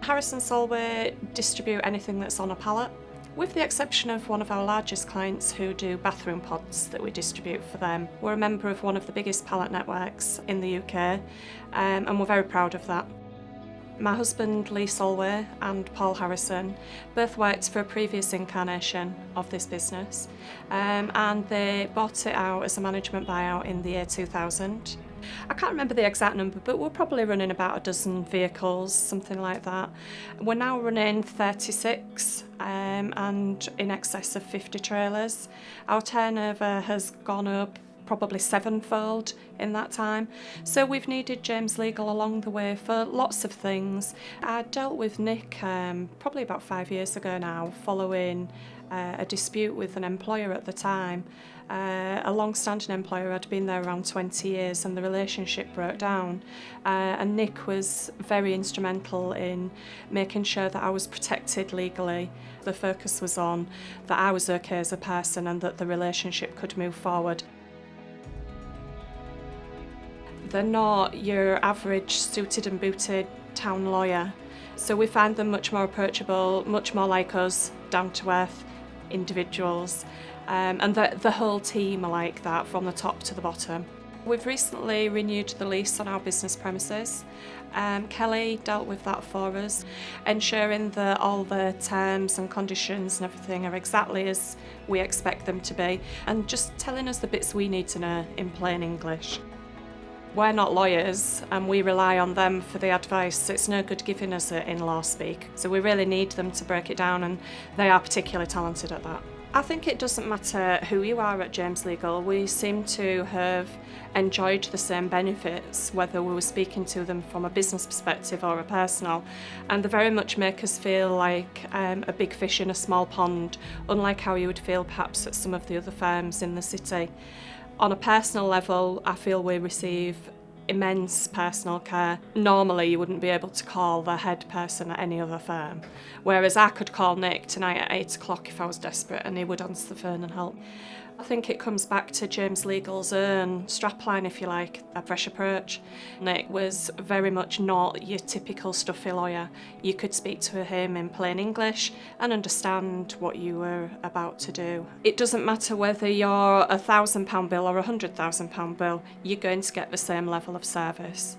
Harrison Solway distribute anything that's on a pallet, with the exception of one of our largest clients who do bathroom pods that we distribute for them. We're a member of one of the biggest pallet networks in the UK, and we're very proud of that. My husband Lee Solway and Paul Harrison both worked for a previous incarnation of this business, and they bought it out as a management buyout in the year 2000. I can't remember the exact number, but we're probably running about a dozen vehicles, something like that. We're now running 36 and in excess of 50 trailers. Our turnover has gone up probably sevenfold in that time. So we've needed James Legal along the way for lots of things. I dealt with Nick probably about 5 years ago now, following a dispute with an employer at the time. A long-standing employer, had been there around 20 years, and the relationship broke down. And Nick was very instrumental in making sure that I was protected legally. The focus was on that I was okay as a person and that the relationship could move forward. They're not your average suited and booted town lawyer. So we find them much more approachable, much more like us, down to earth individuals. And the whole team are like that from the top to the bottom. We've recently renewed the lease on our business premises. Kelly dealt with that for us, ensuring that all the terms and conditions and everything are exactly as we expect them to be, and just telling us the bits we need to know in plain English. We're not lawyers and we rely on them for the advice. It's no good giving us it in law speak. So we really need them to break it down, and they are particularly talented at that. I think it doesn't matter who you are at James Legal. We seem to have enjoyed the same benefits, whether we were speaking to them from a business perspective or a personal. And they very much make us feel like a big fish in a small pond, unlike how you would feel perhaps at some of the other firms in the city. On a personal level, I feel we receive immense personal care. Normally you wouldn't be able to call the head person at any other firm, whereas I could call Nick tonight at 8 o'clock if I was desperate and he would answer the phone and help. I think it comes back to James Legal's own strapline, if you like, a fresh approach. Nick was very much not your typical stuffy lawyer. You could speak to him in plain English and understand what you were about to do. It doesn't matter whether you're £1,000 bill or £100,000 bill, you're going to get the same level of service.